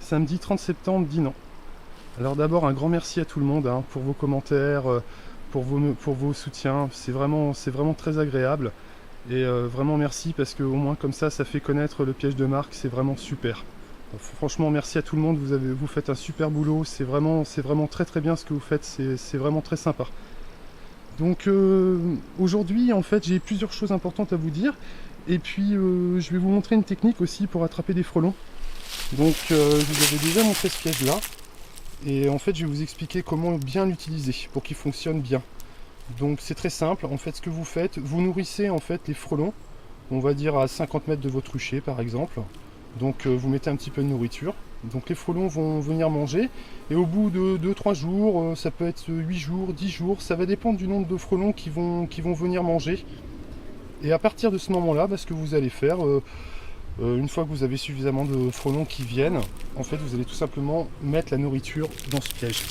samedi 30 septembre Dinan. Alors d'abord un grand merci à tout le monde pour vos commentaires, pour vos soutiens, c'est vraiment très agréable. Et vraiment merci parce qu'au moins comme ça fait connaître le piège de Marc, c'est vraiment super. Donc, franchement merci à tout le monde, vous faites un super boulot, c'est vraiment très bien ce que vous faites, c'est vraiment très sympa. Donc aujourd'hui en fait j'ai plusieurs choses importantes à vous dire. Et puis je vais vous montrer une technique aussi pour attraper des frelons. Donc je vous avais déjà montré ce piège là. Et en fait je vais vous expliquer comment bien l'utiliser pour qu'il fonctionne bien. Donc c'est très simple, en fait ce que vous faites, vous nourrissez en fait les frelons, on va dire à 50 mètres de votre rucher par exemple. Donc vous mettez un petit peu de nourriture, donc les frelons vont venir manger, et au bout de 2-3 jours, ça peut être 8 jours, 10 jours, ça va dépendre du nombre de frelons qui vont venir manger. Et à partir de ce moment-là, ce que vous allez faire, une fois que vous avez suffisamment de frelons qui viennent, en fait vous allez tout simplement mettre la nourriture dans ce piège.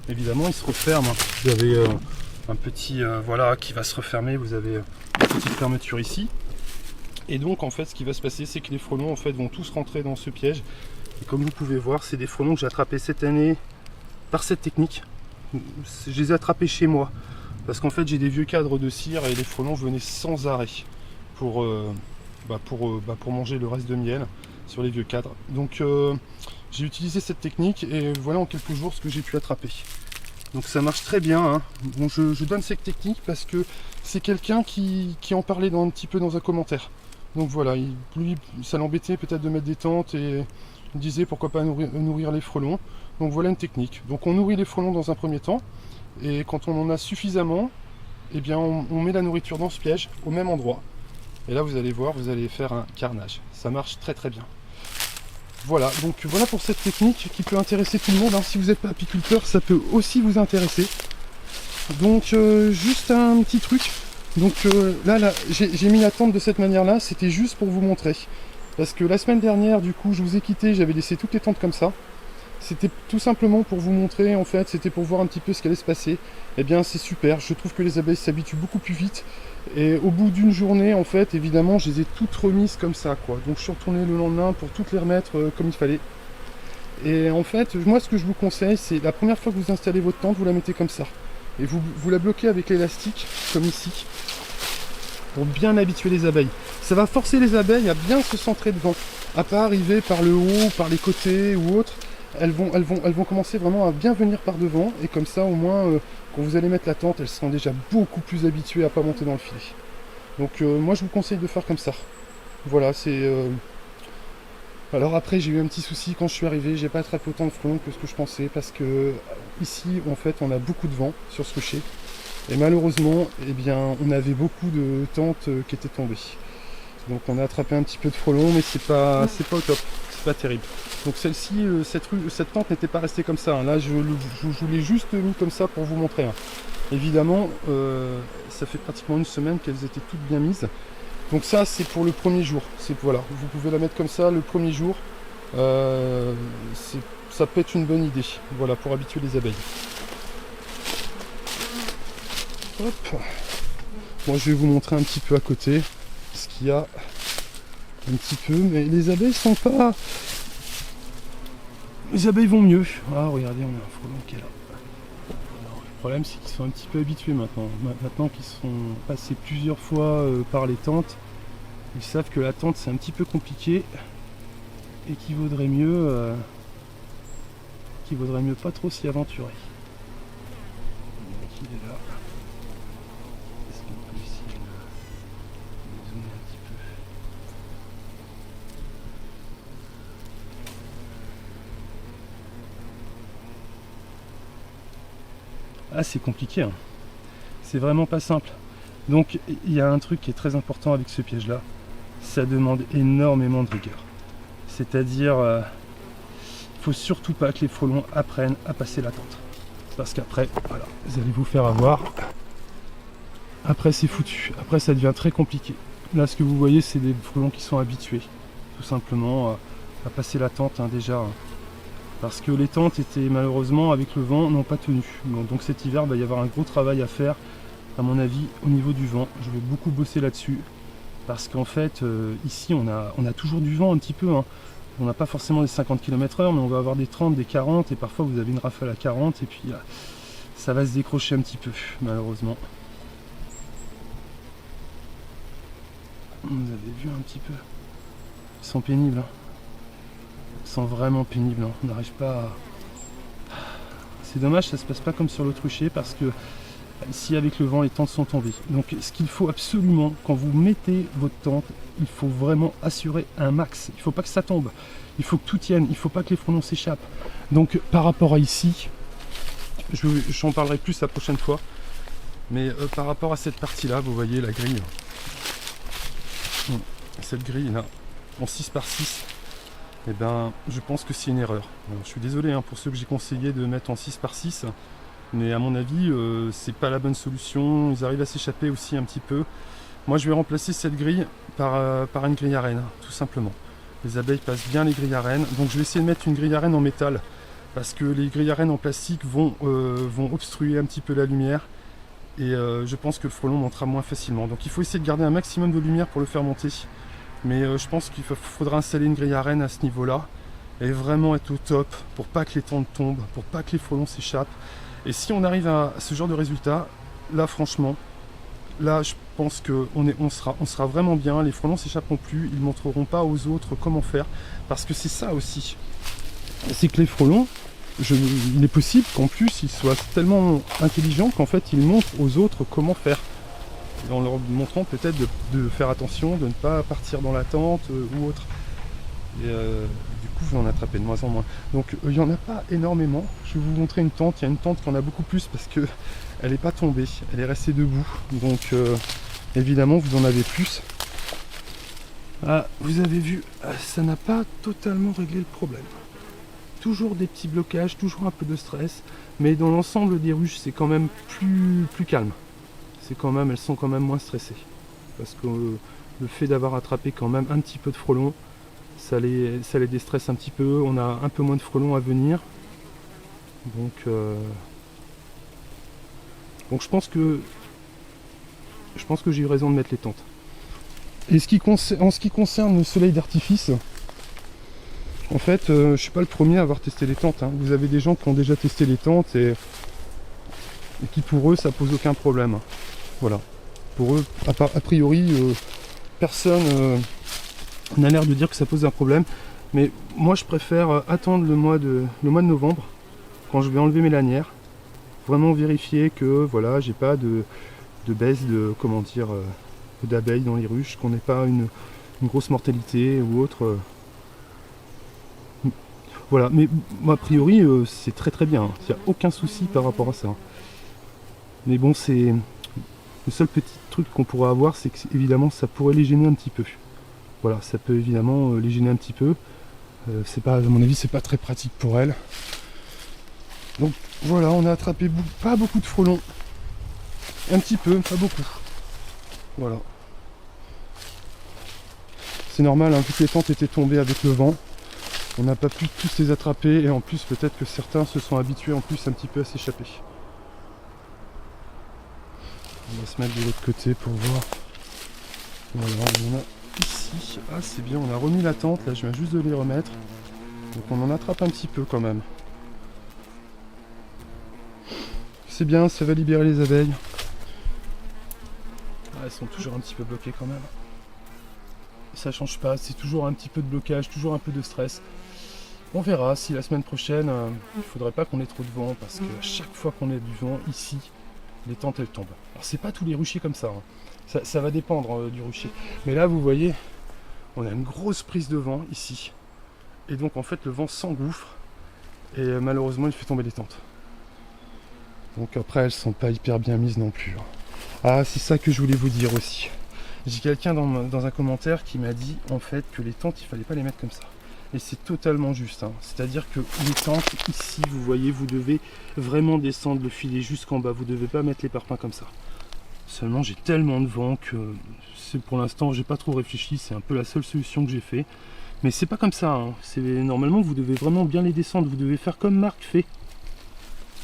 Évidemment il se referme, vous avez un petit voilà qui va se refermer, vous avez une petite fermeture ici. Et donc en fait ce qui va se passer, c'est que les frelons en fait vont tous rentrer dans ce piège. Et comme vous pouvez voir, c'est des frelons que j'ai attrapés cette année par cette technique. Je les ai attrapés chez moi. Parce qu'en fait j'ai des vieux cadres de cire et les frelons venaient sans arrêt pour manger le reste de miel sur les vieux cadres. Donc j'ai utilisé cette technique et voilà en quelques jours ce que j'ai pu attraper. Donc ça marche très bien. Bon, je donne cette technique parce que c'est quelqu'un qui en parlait un petit peu dans un commentaire. Donc voilà, lui ça l'embêtait peut-être de mettre des tentes et il disait pourquoi pas nourrir les frelons. Donc voilà une technique. Donc on nourrit les frelons dans un premier temps. Et quand on en a suffisamment, eh bien on met la nourriture dans ce piège au même endroit. Et là vous allez voir, vous allez faire un carnage. Ça marche très très bien. Voilà, donc voilà pour cette technique qui peut intéresser tout le monde. Si vous n'êtes pas apiculteur, ça peut aussi vous intéresser. Donc juste un petit truc. Donc là j'ai mis la tente de cette manière-là, c'était juste pour vous montrer. Parce que la semaine dernière, du coup, je vous ai quitté, j'avais laissé toutes les tentes comme ça. C'était tout simplement pour vous montrer, en fait, c'était pour voir un petit peu ce qui allait se passer. Eh bien, c'est super, je trouve que les abeilles s'habituent beaucoup plus vite. Et au bout d'une journée, en fait, évidemment, je les ai toutes remises comme ça, quoi. Donc, je suis retourné le lendemain pour toutes les remettre comme il fallait. Et en fait, moi, ce que je vous conseille, c'est la première fois que vous installez votre tente, vous la mettez comme ça. Et vous la bloquez avec l'élastique, comme ici, pour bien habituer les abeilles. Ça va forcer les abeilles à bien se centrer devant, à pas arriver par le haut, par les côtés ou autre. Elles vont commencer vraiment à bien venir par devant, et comme ça au moins quand vous allez mettre la tente, elles seront déjà beaucoup plus habituées à pas monter dans le filet. Donc moi je vous conseille de faire comme ça. Voilà, c'est alors après j'ai eu un petit souci quand je suis arrivé, j'ai pas attrapé autant de frelons que ce que je pensais, parce que ici en fait on a beaucoup de vent sur ce rucher, et malheureusement eh bien on avait beaucoup de tentes qui étaient tombées. Donc on a attrapé un petit peu de frelons, mais c'est pas au top, c'est pas terrible. Donc celle-ci, cette tente n'était pas restée comme ça. Là je vous l'ai juste mis comme ça pour vous montrer. Évidemment, ça fait pratiquement une semaine qu'elles étaient toutes bien mises. Donc ça c'est pour le premier jour. Voilà, vous pouvez la mettre comme ça le premier jour. Ça peut être une bonne idée. Voilà, pour habituer les abeilles. Hop. Moi je vais vous montrer un petit peu à côté ce qu'il y a un petit peu, mais les abeilles sont pas... Les abeilles vont mieux. Ah regardez, on a un frelon qui est là. Alors, le problème c'est qu'ils sont un petit peu habitués maintenant. Maintenant qu'ils sont passés plusieurs fois par les tentes, ils savent que la tente c'est un petit peu compliqué et qu'il vaudrait mieux pas trop s'y aventurer. Il est là. Est-ce qu'on peut essayer de zoomer un petit peu? Ah c'est compliqué, c'est vraiment pas simple. Donc il y a un truc qui est très important avec ce piège là, ça demande énormément de rigueur. C'est-à-dire, faut surtout pas que les frelons apprennent à passer la tente. Parce qu'après, voilà, vous allez vous faire avoir. Après c'est foutu, après ça devient très compliqué. Là ce que vous voyez c'est des frelons qui sont habitués, tout simplement, à passer la tente déjà. Parce que les tentes étaient malheureusement avec le vent n'ont pas tenu. Donc cet hiver il va y avoir un gros travail à faire à mon avis au niveau du vent. Je vais beaucoup bosser là-dessus parce qu'en fait ici on a toujours du vent un petit peu. On n'a pas forcément des 50 km/h, mais on va avoir des 30, des 40, et parfois vous avez une rafale à 40, et puis ça va se décrocher un petit peu, malheureusement. Vous avez vu un petit peu. Ils sont pénibles. Hein. Ils sont vraiment pénibles. Hein. On n'arrive pas à... C'est dommage, ça se passe pas comme sur l'autre rucher, parce que ici, avec le vent, les tentes sont tombées. Donc, ce qu'il faut absolument, quand vous mettez votre tente, il faut vraiment assurer un max. Il ne faut pas que ça tombe. Il faut que tout tienne. Il ne faut pas que les frelons s'échappent. Donc, par rapport à ici, j'en parlerai plus la prochaine fois. Mais par rapport à cette partie-là, vous voyez la grille. Cette grille là, en 6 par 6, eh ben, je pense que c'est une erreur. Alors, je suis désolé hein, pour ceux que j'ai conseillé de mettre en 6 par 6. Mais à mon avis, c'est pas la bonne solution. Ils arrivent à s'échapper aussi un petit peu. Moi, je vais remplacer cette grille par une grille à rennes, tout simplement. Les abeilles passent bien les grilles à rennes. Donc, je vais essayer de mettre une grille à rennes en métal. Parce que les grilles à rennes en plastique vont obstruer un petit peu la lumière. Et je pense que le frelon montera moins facilement. Donc, il faut essayer de garder un maximum de lumière pour le faire monter. Mais je pense qu'il faudra installer une grille à rennes à ce niveau-là. Et vraiment être au top pour pas que les tentes tombent, pour pas que les frelons s'échappent. Et si on arrive à ce genre de résultat, là franchement, là je pense qu'on sera vraiment bien, les frelons s'échapperont plus, ils ne montreront pas aux autres comment faire, parce que c'est ça aussi, c'est que les frelons, il est possible qu'en plus ils soient tellement intelligents qu'en fait ils montrent aux autres comment faire, en leur montrant peut-être de faire attention, de ne pas partir dans la tente ou autre. Et du coup, je vais en attraper de moins en moins. Donc, il n'y en a pas énormément. Je vais vous montrer une tente. Il y a une tente qui en a beaucoup plus parce que elle n'est pas tombée. Elle est restée debout. Donc, évidemment, vous en avez plus. Ah, vous avez vu, ça n'a pas totalement réglé le problème. Toujours des petits blocages, toujours un peu de stress. Mais dans l'ensemble des ruches, c'est quand même plus calme. Elles sont quand même moins stressées. Parce que le fait d'avoir attrapé quand même un petit peu de frelons, ça les déstresse un petit peu, on a un peu moins de frelons à venir. Donc je pense que j'ai eu raison de mettre les tentes. Et en ce qui concerne le soleil d'artifice, en fait, je ne suis pas le premier à avoir testé les tentes. Hein. Vous avez des gens qui ont déjà testé les tentes et qui pour eux ça pose aucun problème. Voilà. Pour eux, a priori, personne n'a l'air de dire que ça pose un problème. Mais moi je préfère attendre le mois de novembre, quand je vais enlever mes lanières, vraiment vérifier que voilà, j'ai pas de baisse d'abeilles dans les ruches, qu'on n'ait pas une grosse mortalité ou autre. Voilà, mais a priori c'est très bien, il n'y a aucun souci par rapport à ça. Mais bon, c'est le seul petit truc qu'on pourrait avoir, c'est que évidemment ça pourrait les gêner un petit peu. Voilà, ça peut évidemment les gêner un petit peu. C'est pas, à mon avis, c'est pas très pratique pour elles. Donc voilà, on a attrapé pas beaucoup de frelons. Un petit peu, pas beaucoup. Voilà. C'est normal, hein, vu que les tentes étaient tombées avec le vent, on n'a pas pu tous les attraper, et en plus peut-être que certains se sont habitués en plus un petit peu à s'échapper. On va se mettre de l'autre côté pour voir. Voilà, on a ici. Ah, c'est bien, on a remis la tente, là je viens juste de les remettre. Donc on en attrape un petit peu quand même. C'est bien, ça va libérer les abeilles. Ah, elles sont toujours un petit peu bloquées quand même. Ça change pas, c'est toujours un petit peu de blocage, toujours un peu de stress. On verra si la semaine prochaine, il faudrait pas qu'on ait trop de vent, parce que à chaque fois qu'on a du vent ici, les tentes elles tombent. Alors c'est pas tous les ruchers comme ça, hein. Ça va dépendre du rucher. Mais là vous voyez, on a une grosse prise de vent ici. Et donc en fait le vent s'engouffre et malheureusement il fait tomber les tentes. Donc après elles sont pas hyper bien mises non plus. Ah, c'est ça que je voulais vous dire aussi. J'ai quelqu'un dans un commentaire qui m'a dit en fait que les tentes il fallait pas les mettre comme ça. Et c'est totalement juste, hein. C'est-à-dire que les tentes ici, vous voyez, vous devez vraiment descendre le filet jusqu'en bas, vous devez pas mettre les parpaings comme ça. Seulement j'ai tellement de vent que pour l'instant j'ai pas trop réfléchi, c'est un peu la seule solution que j'ai fait. Mais c'est pas comme ça, hein. Normalement vous devez vraiment bien les descendre, vous devez faire comme Marc fait.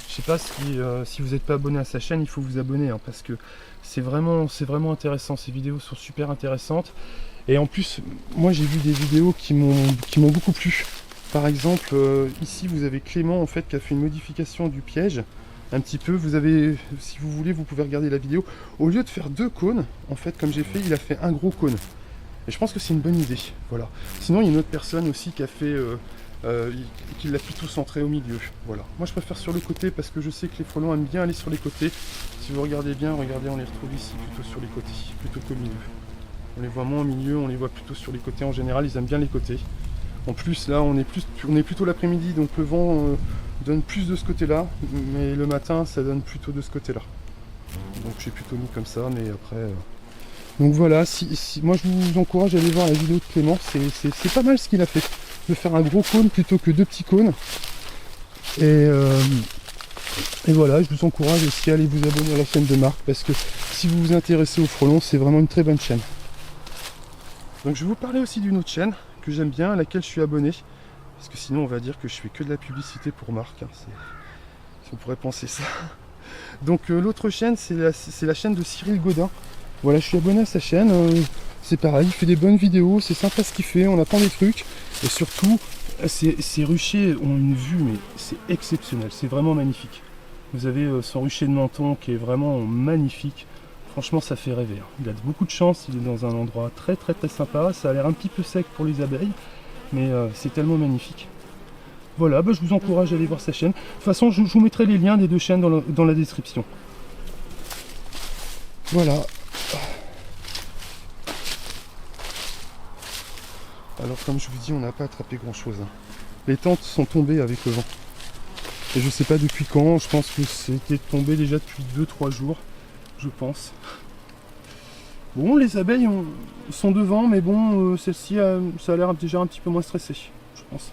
Je sais pas si vous n'êtes pas abonné à sa chaîne, il faut vous abonner, hein, parce que c'est vraiment intéressant, ces vidéos sont super intéressantes. Et en plus, moi j'ai vu des vidéos qui m'ont beaucoup plu. Par exemple, ici vous avez Clément en fait qui a fait une modification du piège. Un petit peu, vous avez, si vous voulez, vous pouvez regarder la vidéo. Au lieu de faire 2 cônes, en fait, comme j'ai fait, il a fait un gros cône. Et je pense que c'est une bonne idée, voilà. Sinon, il y a une autre personne aussi qui a fait, qui l'a plutôt centré au milieu, voilà. Moi, je préfère sur le côté parce que je sais que les frelons aiment bien aller sur les côtés. Si vous regardez bien, regardez, on les retrouve ici, plutôt sur les côtés, plutôt qu'au milieu. On les voit moins au milieu, on les voit plutôt sur les côtés. En général, ils aiment bien les côtés. En plus, là, on est plutôt l'après-midi, donc le vent donne plus de ce côté-là, mais le matin, ça donne plutôt de ce côté-là. Donc j'ai plutôt mis comme ça, mais après... Donc voilà, moi je vous encourage à aller voir la vidéo de Clément, c'est pas mal ce qu'il a fait. De faire un gros cône plutôt que 2 petits cônes. Et voilà, je vous encourage aussi à aller vous abonner à la chaîne de Marc, parce que si vous vous intéressez aux frelons, c'est vraiment une très bonne chaîne. Donc je vais vous parler aussi d'une autre chaîne que j'aime bien, à laquelle je suis abonné. Parce que sinon on va dire que je fais que de la publicité pour Marc, hein. On pourrait penser ça. Donc l'autre chaîne, c'est la chaîne de Cyril Godin. Voilà, je suis abonné à sa chaîne. C'est pareil, il fait des bonnes vidéos, c'est sympa ce qu'il fait, on apprend des trucs. Et surtout, ces ruchers ont une vue, mais c'est exceptionnel, c'est vraiment magnifique. Vous avez son rucher de Menton qui est vraiment magnifique. Franchement, ça fait rêver. Il a beaucoup de chance, il est dans un endroit très sympa. Ça a l'air un petit peu sec pour les abeilles, mais c'est tellement magnifique. Voilà, je vous encourage à aller voir sa chaîne. De toute façon, je vous mettrai les liens des 2 chaînes dans la description. Voilà. Alors comme je vous dis, on n'a pas attrapé grand chose. Les tentes sont tombées avec le vent. Et je sais pas depuis quand, je pense que c'était tombé déjà depuis 2-3 jours, je pense. Bon, les abeilles sont devant, mais bon, celle-ci, ça a l'air déjà un petit peu moins stressé, je pense.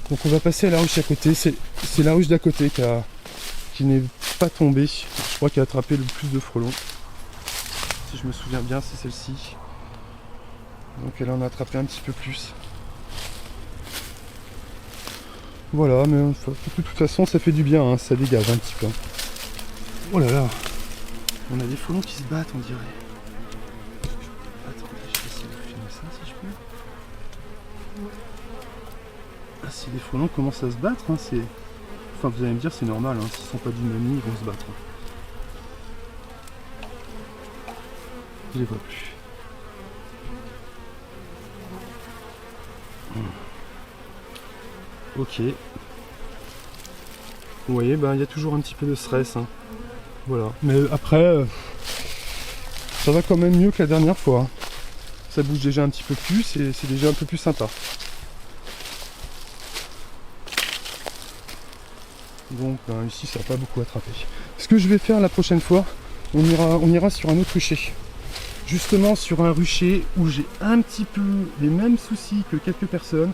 Donc on va passer à la ruche à côté, c'est la ruche d'à côté qui n'est pas tombée. Je crois qu'elle a attrapé le plus de frelons. Si je me souviens bien, c'est celle-ci. Donc elle en a attrapé un petit peu plus. Voilà, mais de toute façon ça fait du bien, hein, ça dégage un petit peu. Oh là là, on a des frelons qui se battent, on dirait. Attendez, je vais essayer de filmer ça si je peux. Ah, si les frelons commencent à se battre, hein, c'est... Enfin vous allez me dire c'est normal, hein, s'ils sont pas d'une mamie, ils vont se battre. Je les vois plus. Ok. Vous voyez, il y a toujours un petit peu de stress. Hein. Voilà. Mais après, ça va quand même mieux que la dernière fois. Hein. Ça bouge déjà un petit peu plus et c'est déjà un peu plus sympa. Donc ici, ça n'a pas beaucoup attrapé. Ce que je vais faire la prochaine fois, on ira sur un autre rucher. Justement sur un rucher où j'ai un petit peu les mêmes soucis que quelques personnes.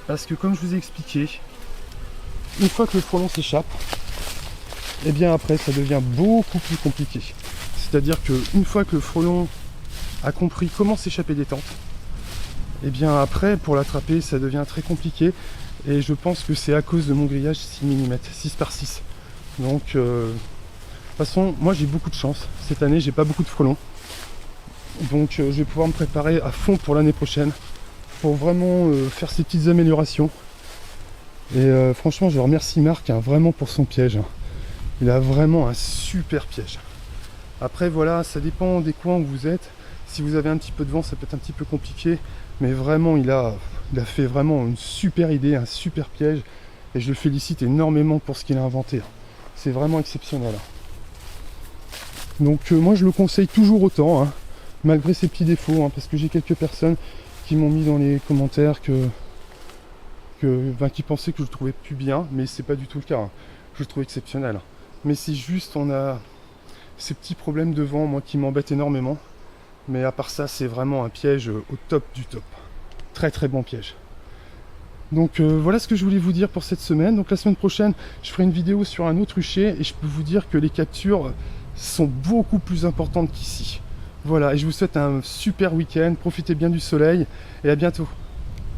Parce que comme je vous ai expliqué, une fois que le frelon s'échappe, et bien après ça devient beaucoup plus compliqué. C'est-à-dire qu'une fois que le frelon a compris comment s'échapper des tentes, et bien après pour l'attraper ça devient très compliqué. Et je pense que c'est à cause de mon grillage 6 mm, 6 par 6. Donc de toute façon, moi j'ai beaucoup de chance. Cette année j'ai pas beaucoup de frelons. Donc je vais pouvoir me préparer à fond pour l'année prochaine. Pour vraiment faire ces petites améliorations. Et franchement je remercie Marc hein, vraiment pour son piège. Il a vraiment un super piège. Après voilà, ça dépend des coins où vous êtes. Si vous avez un petit peu de vent, ça peut être un petit peu compliqué. Mais vraiment il a fait vraiment une super idée, un super piège. Et je le félicite énormément pour ce qu'il a inventé. C'est vraiment exceptionnel. Donc moi je le conseille toujours autant, hein, malgré ses petits défauts, hein, parce que j'ai quelques personnes qui m'ont mis dans les commentaires qui pensaient que je le trouvais plus bien, mais c'est pas du tout le cas. Hein. Je le trouve exceptionnel. Mais c'est juste, on a ces petits problèmes de vent, moi, qui m'embêtent énormément. Mais à part ça, c'est vraiment un piège au top du top. Très bon piège. Donc voilà ce que je voulais vous dire pour cette semaine. Donc la semaine prochaine, je ferai une vidéo sur un autre rucher et je peux vous dire que les captures sont beaucoup plus importantes qu'ici. Voilà, et je vous souhaite un super week-end, profitez bien du soleil et à bientôt.